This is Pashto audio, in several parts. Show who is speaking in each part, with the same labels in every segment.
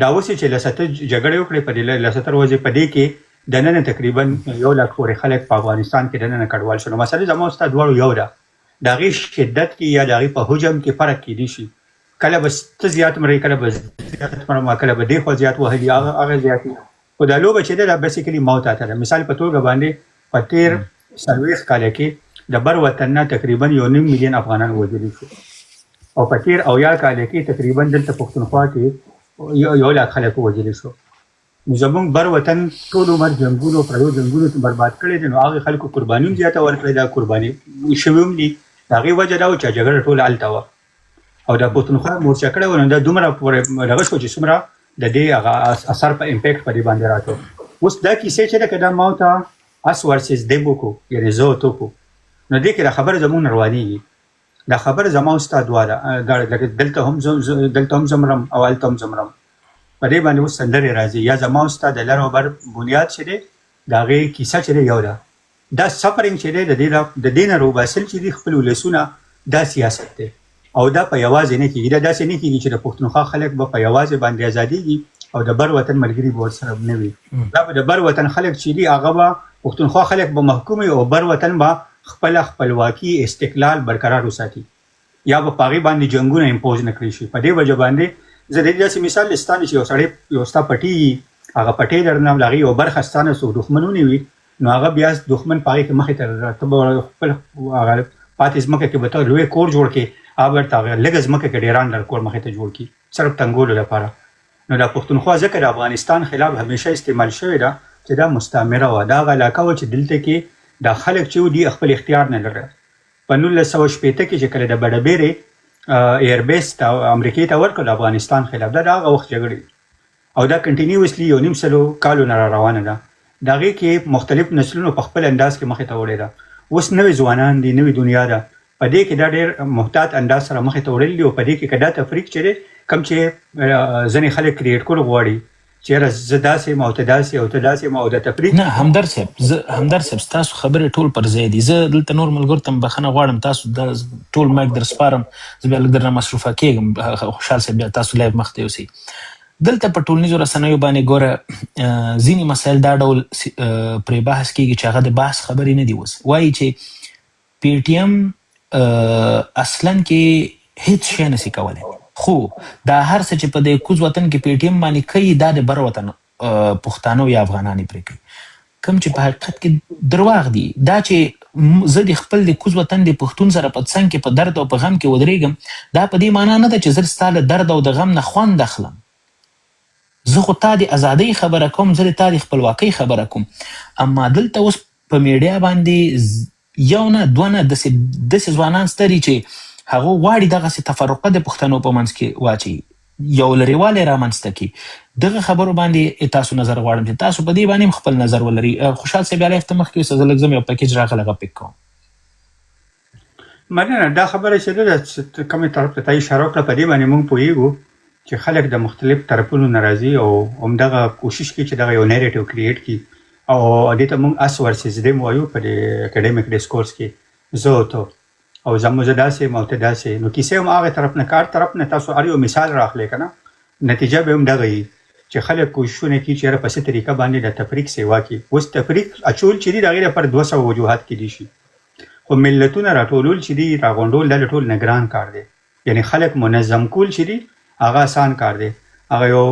Speaker 1: دا اوس چې لسته جګړه وکړي په دې لسته ورځې په دې کې د نن تقریبا 1 لک پورې خلک په افغانستان کې د نن کډوال شول. مسله زموږ ستاسو دواړو یو ده، د هغې شدت کې یا د هغې په حجم کې فرق کیدی شي. کله به ته زیات مرئ، کله به زیات مرم، کله به دې خوا زیات وهلي، هغه زیات وي. خو دا لوبه چې ده دا بیسیکلي موت اته ده. مثال په توګه باندې په تېر 40 کاله کې د بر وطن نه تقریبا 1.5 میلیون افغانان وژلي شو، او په تېر 80 کاله کې تقریبا دلته پښتونخوا کې 1 لک خلک وژلي شو. نو زموږ بر وطن ټول عمر جنګونو پردو جنګونو برباد کړی دی. نو هغې خلکو قرباني هم زیاته ورکړې ده، قرباني شوي هم دي. د هغې وجه دا و چې جګړه ټوله هلته وه او د پښتونخوا مورچه کړی و. نو دا دومره پورې دغه شو چې څومره د دې هغه اثر په امپیکټ په دې باندې راته. اوس دا کیسې چې ده که دا ما ته اس ورسز دې وکړو، یعنې زه او ته وکړو، نو دې کې دا خبره زموږ نه روانېږي. دا خبره زما او ستا دواړه دلته هم زه مرم او هلته هم زه مرم. په دې باندې اوس سندرې راځي. یا زما او ستا د لر او بر بنیاد چې دی د هغې کیسه چې دی یو ده. دا سفرنګ چې دی د دې نه روباسل چې دي خپل ولسونه، دا سیاست دی او دا په یوازې نه کېږي. دا داسې نه کېږي چې د پښتونخوا خلک به په یوازې باندې ازادېږي او د بر وطن ملګري به ورسره نه وي. دا به د بر وطن خلک چې دي هغه به پښتونخوا خلک به محکوم وي او بر وطن به خپله خپلواکي استقلال برقرار وساتي، یا به په هغې باندې جنګونه امپوز نه کړی شي. په دې وجه باندې زه د دې داسې مثال لیستانه چې یو سړی یو ستا پټي هغه پټۍ درنه د هغې یو برخه ستانه څوک دښمن ونیوي، نو هغه بیا دښمن په هغې کې مخې ته ته به خپل هغه پاتې ځمکه کې به ته لوی کور جوړ کړې، هغه به ورته هغه لږه ځمکه کې ډېران لر کور مخې ته جوړ کړي صرف تنګولو لپاره. نو دا پښتونخوا ځکه د افغانستان خلاف همیشه استعمال شوې ده چې دا مستعمره وه. دا هغه علاقه وه چې دلته کې دا خلک چې دي خپل اختیار نه لري. په 1960 کې چې کله د بډبیرې ایربیس ته امریکې ته ورکړل افغانستان خلاف، دا د هغه وخت جګړې او دا کنټینیوسلی 1.5 کالو نه را روانه ده. د هغې کې مختلف نسلونو په خپل انداز کې مخې ته وړې ده. اوس نوې ځوانان دي، نوې دنیا ده، په دې کې دا ډېر محتاط انداز سره مخې ته وړلي دي. او په دې کې که دا تفریق چې دی کوم چې ځینې خلک کریټ کول غواړي چې یاره زه داسې یم او ته داسې او ته داسې یم او د تفریق
Speaker 2: نه. همدرد صاحب ستاسو خبرې ټول پر ځای دي. زه دلته نور ملګرو ته هم بخښنه غواړم، تاسو ټول مایک در سپارم، زه بیا لږ درنه مصروفه کېږم. خوشحال صاحب بیا تاسو لایف مخ ته یوسئ. دلته په ټولنیزو رسنیو باندې ګوره ځینې مسایل دا ډول پرې بحث کېږي چې هغه د بحث خبرې نه دي. اوس وایي چې پی ټي ایم اصلا کې هیڅ شی نشي کولی، خو دا هر څه چې په دې کوز وطن کې پی ټي ایم باندې کوي دا د بر وطن پښتانه یا افغانان یې پرې کوي، کوم چې په حقیقت کې درواغ دي. دا چې زه د خپل د کوز وطن د پښتون سره په څنګ کې په درد او په غم کې ودرېږم، دا په دې معنا نه ده چې زه ستا له درد او د غم نه خوند اخلم. زه خو تا د ازادۍ خبره کوم، زه تا د خپلواکۍ خبره کوم. اما دلته اوس په میډیا باندې یو نه دوه نه داسې ځوانان ستري چې هغه غواړي دغسې تفرقه د پښتنو په منځ کې واچوي، یو لرېوالی رامنځته کړي. دغه خبرو باندې تاسو نظر غواړم چې تاسو په دې باندې هم خپل نظر ولري. خوشحال صاحب بیا لایف ته مخکې اوسه، زه لږ ځم یو پیکیج راغلی هغه پیک کوم.
Speaker 1: مننه. دا خبره چې ده کومې طرف ته تا اشاره وکړه په دې باندې موږ پوهېږو چې خلک د مختلف طرفونو نه راځي او همدغه کوشش کوي چې دغه یو نیریټیو کریټ کړي او دې ته موږ اس ورسز دیم وایو په دې اکیډمیک ډسکورس کې، زه او ته او زه داسې یم او ته داسې. نو کیسې هم هغې طرف نه کار طرف نه تاسو هر یو مثال راخلی که نه، نتیجه به هم دغه وي چې خلک کوششونه کوي چې یاره په څه طریقه باندې د تفریق سیوا کړي. اوس تفریق اچول چې دي د هغې لپاره 200 وجوهات کیدی شي، خو ملتونه راټولول چې دي راغونډول دا ټول نه ګران کار دی. یعنې خلک منظم کول چې دي هغه آسان کار دی. هغه یو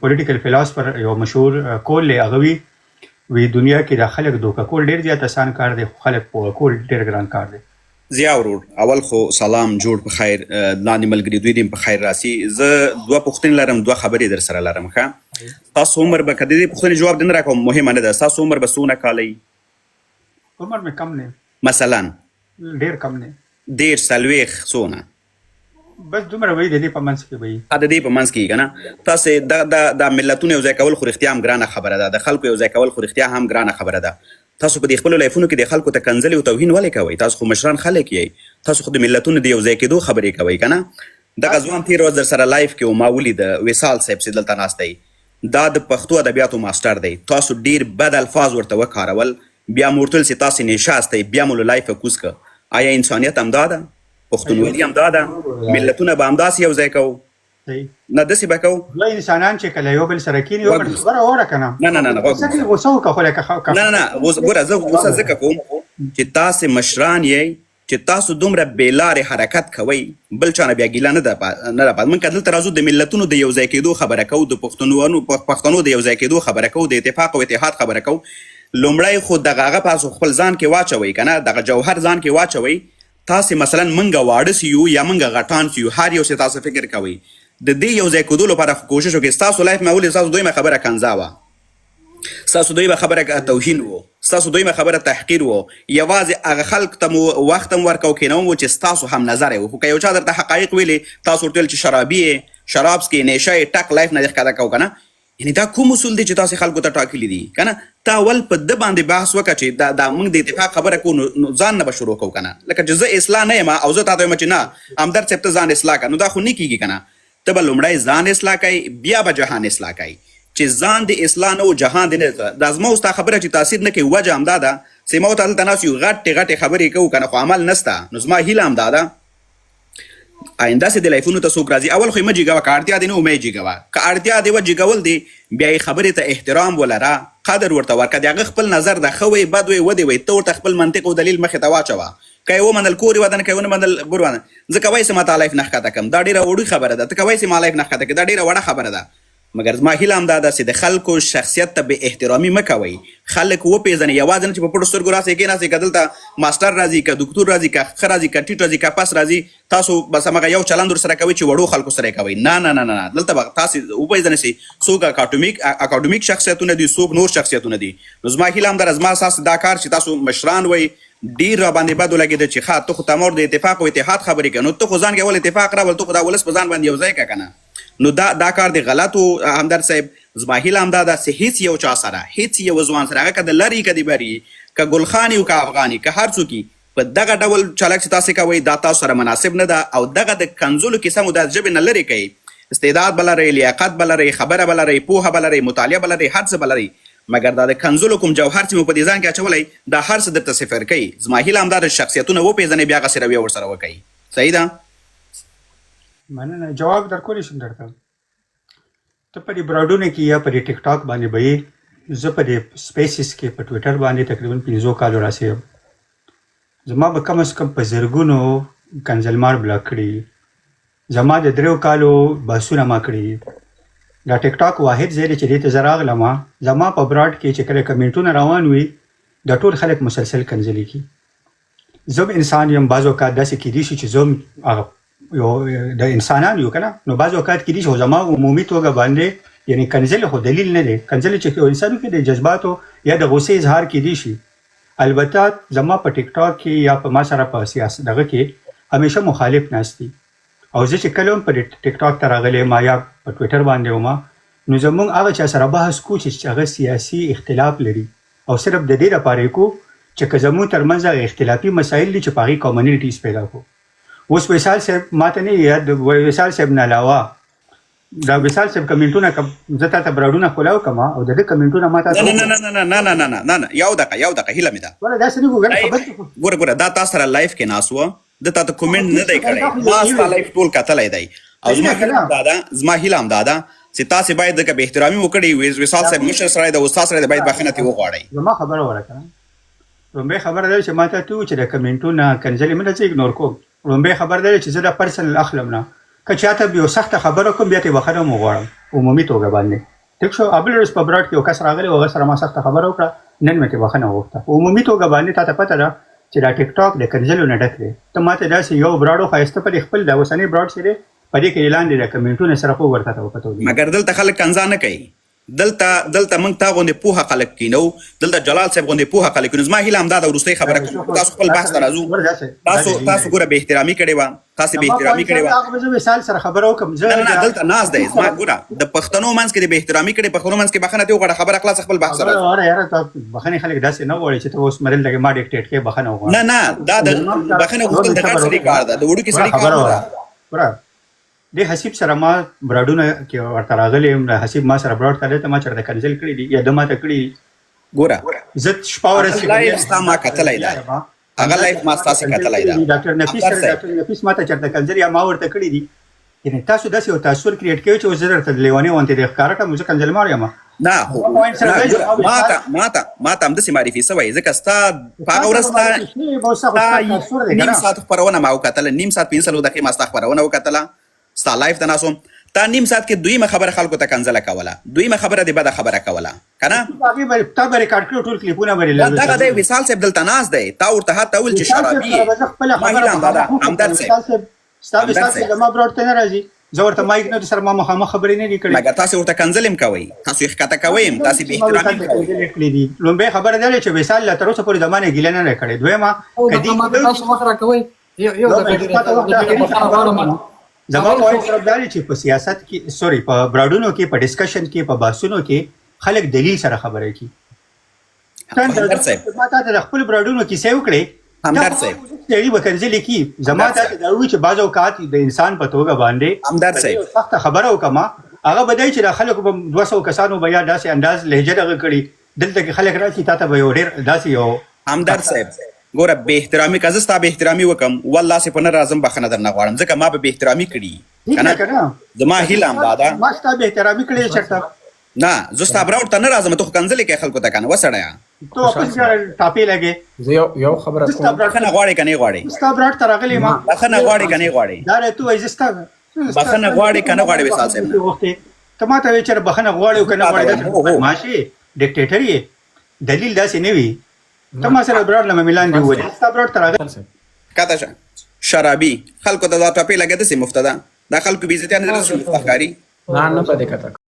Speaker 1: پولیټیکل فلاسفر یو مشهور کول دی، هغه وی دنیا کې د خلک دوکه کول ډېر زیات آسان کار دی، خو خلک پوهه کول ډېر ګران کار دی.
Speaker 3: ضیا ورور، اول خو سلام، جوړ په خیر، لاندې ملګري دوی دې په خیر راسي. زه 2 پوښتنې لرم، 2 خبرې در سره لرم. ښه، تاسو عمر به که د دې پوښتنې جواب دې نه راکوم مهمه نه ده، تاسو عمر به څونه کاله وي؟
Speaker 1: عمر مې کم نه،
Speaker 3: مثلا
Speaker 1: ډېر کم نه،
Speaker 3: 30 40 څونه؟
Speaker 1: بس دومره وایي د دې په منځ کې وایي.
Speaker 3: د دې په منځ کې که نه، تاسې دا ملتونه یو ځای کول خو رښتیا هم ګرانه خبره ده، د خلکو یو ځای کول خو رښتیا هم ګرانه خبره ده. تاسو په دې خپلو لایفونو کې د خلکو ته کنځلې او توهین ولې کوئ؟ تاسو خو مشران خلک یئ، تاسو خو د ملتونو د یو ځای کېدو خبرې کوئ که نه. دغه ځوان تېره ورځ در سره لایف کې و ما ولید، وصال صاحب چې دلته ناست دی، دا د پښتو ادبیاتو ماسټر دی. تاسو ډېر بد الفاظ ورته وکارول، بیا مو ورته ویل چې تاسې نشاستئ، بیا مو له لایفه کوز که. آیا انسانیت همدا ده؟ پښتونولي همدا ده؟ ملتونه به همداسې یو ځای کوو؟ نه داسې به کوو
Speaker 1: دوه انسانان چې کله یو بل سره کینی یو بل خبره وره که نه
Speaker 3: نه نه نه
Speaker 1: څه غوسه وکړه خو لکه
Speaker 3: نه نه ګوره زه غوسه ځکه کوم چې تاسې مشران یې چې تاسو دومره بېلارې حرکت کوئ بل چا نه بیا ګیله نه ده پاتې موږ که دلته راځو د ملتونو د یو ځای کېدو خبره کوو د پښتنو د یو ځای کېدو خبره کوو د اتفاق او اتحاد خبره کوو لومړی خو دغه هغه تاسو خپل ځان کې واچوئ که نه دغه جوهر ځان کې واچوئ تاسې مثلا موږ واړه سیو یا موږ غټان سیو هر یو چې تاسو فکر کوئ د دې یو ځای کېدو لپاره کوشش وکړئ ستاسو لایف مې ولې ستاسو دویمه خبره کنځا وه ستاسو دویمه خبره توهین و ستاسو دویمه خبره تحقیر و یوازې هغه خلک ته مو وخت هم ورکو کینوم و چې ستاسو هم نظر و خو که یو چا درته حقایق ویلې تاسو ورته ویل چې شرابي یې شراب څکې نیشه یې ټک لایف نه دې ښکته کوو که نه یعنې دا کوم اصول دی چې تاسې خلکو ته ټاکلي دي که نه تا اول په ده باندې بحث وکړه چې دا موږ د اتفاق خبره کوو نو ځان نه به شروع کوو که نه لکه چې زه اصلاح نه یم او زه تا ته وایم چې نه همدرد صاحب ته ځان اصلاح کړه نو دا خو نه کېږي که نه ته به لومړی ځان اصلاح کوي بیا به جهان اصلاح کوي چې ځان د اصلاح نه و جهان د نه دا زما اوس تا خبره چې تاثیر نه کوي وجه همدا ده چې ما ورته هلته ناست یو غټې غټې خبرې کوو که نه خو عمل نسته نو زما هیله همدا ده آینده سې د لایفونو ته څوک راځي اول خو یې مه جیګوه که اړتیا دی نه مه یې جیګوه که اړتیا دی وجیګول دی بیا یې خبرې ته احترام ولره قدر ورته ورکړه د هغه خپل نظر ده ښه وی بد وی ودې وی ته ورته خپل منطق او دلیل مخې ته واچوه که یې ومنل کور یې ودانه که یې ونه منل بور ودانه زه کوی سې ما تا لایف نه ښکته کړم دا ډېره وړوي خبره ده ته کوی سې ما لایف نه ښکته کړې دا ډېره وړه خبره ده مګر زما هیله همدا ده چې د خلکو شخصیت ته بې احترامي مه کوئ خلک وپېژنئ یوازې نه چې په پټو سترګو راسئ کېناستئ که دلته ماسټر راځي که دکتور راځي که ښه راځي که ټیټ راځي که پس راځي تاسو بس همغه یو چلند ورسره کوئ چې وړو خلکو سره یې کوئ نه نه نه نه دلته به تاسې وپېژنئ چې څوک اکاډمیک شخصیتونه دي څوک نور شخصیتونه دي نو زما هیله همدا زما اساس دا کار چې تاسو مشران وئ ډېر راباندې بد ولګېده چې ښه ته خو تمور د اتفاق او اتحاد خبرې کوې نو ته خو ځان کې اول اتفاق راول ته خو دا ولس په ځان باندې یو ځای کړه که نه نو دا کار دی غلط و همدرد صاحب زما هیله همدا ده چې هیڅ یو چا سره هیڅ یو ځوان سره هغه که د لرې که د بري که ګلخان یو که افغان که هر څوک په دغه ډول چالک چې تاسې کوئ دا تاسو سره مناسب نه ده او دغه د کنځلو کیسه مو د ژبې نه لرې کوي استعداد به لرئ لیاقت به لرئ خبره به لرئ پوهه به لرئ مطالعه به لرئ هر څه به لرئ مګر دا د کنځلو کوم جوهر چې مو په دې ځان کې اچولی دا هر څه درته صفر کوي زما هیله همدا د شخصیتونه وپېژنئ بیا هغسې رویه ورسره وکوئ صحیح ده
Speaker 1: مننه جواب درکولی شم درته ته په دې براډونه کې یا په دې ټیک ټاک باندې به یې زه په دې سپیسز کې په ټویټر باندې تقریبا 15 کالو راسې یم زما به کم از کم په زرګونو کنځلمار بلاک کړي زما د 3 کالو بحثونه ما کړي دا ټیک ټاک واحد ځای دی چې دې ته زه راغلم زما په براډ کې چې کله کمنټونه روان وي دا ټول خلک مسلسل کنځلې کړي زه انسان یم بعض اوقات داسې کیدی شي چې زه یو د انسانان یو که نه نو بعض اوقات کیدی شي زما عمومي توګه باندې یعنی کنځلې خو دلیل نه دی کنځلې چې یو انسان کې د جذباتو یا د غوسې اظهار کیدی شي البته زما په ټیک ټاک کې یا په ما سره په سیاست دغه کې همیشه مخالف ناست دي او زه چې کله هم په ټیک ټاک ته راغلی ما یا په ټویټر باندې وم نو زموږ هغه چا سره بحث کو چې هغه سیاسي اختلاف لري او صرف د دې لپاره یې کو چې که زموږ ترمنځ هغه اختلافي مسایل دي چې په هغې کامنټیز پیدا کړو اوس وصال صاحب ماته نه یاد وصال صاحب نه علاوه دا وصال صاحب کمنټونه زه تا ته براډونه خولاو کما او د دې کمنټونه ما ته
Speaker 3: نه نه نه نه نه نه نه نه یو دقیقه هیله مې ده
Speaker 1: ولا دا څه نه
Speaker 3: ګوره دا تاسو سره لایف کې ناس و د تا ته کومنټ نه دی کړی ما ستا لایف ټول کتلی دی او زما هیله همدا ده چې تاسې باید دغه به احترامي وکړئ وصال صاحب مشر سړی د استاد سړی د باید بخښنه ترې وغواړئ
Speaker 1: زما خبره ورکړه لومبۍ خبره ده چې ما ته چې د کمنټونه کنځلې مې نه اګنور کوم لومبۍ خبر دی چې زه د پرسنل اخلم نه که چاته به یو سخته خبره کوم بیا ته بخښنه هم وغواړم عمومي توګه باندې ټیک شو ابل ورځ په براډ کې یو کس راغلی هغه سره ما سخته خبره وکړه نن مې ترې بخښنه وغوښته عمومي توګه باندې تا ته پته ده چې دا ټیک ټاک د کنځلو نه ډک دی ته ما ته داسې یو براډ وښایسته په دې خپل د اوسني براډ چې دی په دې کې اعلان دی د کمنټونه سره خو ورته ته وکتو
Speaker 3: مګر دلته خلک کنځا نه کوي دلته موږ تا غوندې پوهه خلک کینو دلته جلال صاحب غوندې پوهه خلک کینو زما هیله همدا ده وروستۍ خبره کوم تاسو خپل بحث ته راځو تاسو ګوره بې احترامي کړې وه تاسې بې احترامي کړې وه
Speaker 1: هغه زه وصال سره خبره وکړم
Speaker 3: نه دلته ناست دی زما ګوره د پښتنو منځ کې د بې احترامي کړې پښتنو منځ کې بخښنه دې وغواړه خبره خلاصه خپل بحث ته
Speaker 1: راځو بخښنې خلک داسې نه غواړي چې ته اوس مدل لکه ما ډیکټیټ کې بخښنه وغواړم
Speaker 3: نه دا د بخښنه غوښتل د ګډ سړي کار ده د وړوکي سړي کار نه
Speaker 1: د حسیب سره ما براډونه کې ورته راغلی یم حسیب ما سره براډ کړی ته ما چېرته کنځل کړي دي یا ده ما ته کړي
Speaker 3: ګوره
Speaker 1: زه شپه ورځ
Speaker 3: لایف ستا ما کتلی ده هغه لایف ما ستاسې کتلی ده
Speaker 1: ډاکټر نفیس ما ته چېرته کنځل یا ما ورته کړي دي یعنی تاسو داسې یو تاثر کریټ کوي چې اوس زه درته لیونی غوندې د ښکاره کړم زه کنځلمار یم
Speaker 3: نه ما ته همداسې معرفي سوی ځکه ستا په هغه ورځ ستا نیم ساعت خپرونه ما وکتله 1.5 ساعت 15 دقیقې ما ستا خپرونه وکتله ستا لایف ته ناست وم تا 1.5 ساعت کې دویمه خبره خلکو ته کنځله کوله دویمه خبره دې بده خبره کوله که نه
Speaker 1: تا به ریکارډ کړي ټول کلیپونه به
Speaker 3: دغه دی وصال صاحب دلته ناست دی تا ورته حتی ویل چې شرابي یې ما هیله همدا ده همدرد صاحب
Speaker 1: ستا زما براډ ته نه راځي زه ورته مایک نه سره ما مخامخ خبرې نه دي کړې
Speaker 3: مګر تاسې ورته کنځل هم کوئ تاسو یې ښکته کوئ هم تاسې بې احترامي هم کوئ
Speaker 1: لومبۍ خبره دا ده چې وصال لا تر اوسه پورې د ما نه ګیله نه ده کړې دویمه زما پوینټ صرف دا دی چې په سیاست کې سوري په براډونو کې په ډسکشن کې په بحثونو کې خلک دلیل سره خبرې کوي ما ته د خپل براډونو کیسې وکړې
Speaker 3: همدرد صاحب
Speaker 1: سړي به کنځلې کي زما ته دا وایي چې بعض اوقات د انسان په توګه باندې
Speaker 3: همدرد صاحب
Speaker 1: سخته خبره وکړم هغه به دی چې د خلکو به 200 کسانو به یا داسې انداز لهجه دغه کړي دلته کې خلک راشي تا ته به یو ډېر داسې یو
Speaker 3: همدرد صاحب ګوره بې احترامي که زه ستا بې احترامي وکړم والله صې په نه راځم بخښنه درنه غواړم ځکه ما به بې احترامي کړي زما هیله همدا ده
Speaker 1: ما ستا بې احترامي کړې چېرته
Speaker 3: نه زه ستا براوډ ته نه راځم ته خو کنځلې کوې خلکو ته که نه وسړیه
Speaker 1: ته واپس ټاپې لګې
Speaker 4: زه یو خبره کوم
Speaker 3: بخښنه غواړې که نه غواړې
Speaker 1: ستا براډ ته راغلی ما
Speaker 3: بخښنه غواړې که نه غواړې
Speaker 1: دا راته وایي زه ستا
Speaker 3: بخښنه غواړې که نه غواړې وصال صاحب
Speaker 1: ته ما ته وایې چې بخښنه غواړې او که نه غواړې ماشي ډیکټیټر یې دلیل داسې نه وي ته ما سره براډ له مې لاندې وولې ستا براډ ته راغلی
Speaker 3: کته شه شرابي خلکو ته دا ټاپې لګېده سي مفته ده دا خلکو بې عزتیا نه ده مفته ښکاري
Speaker 4: نه پدې کته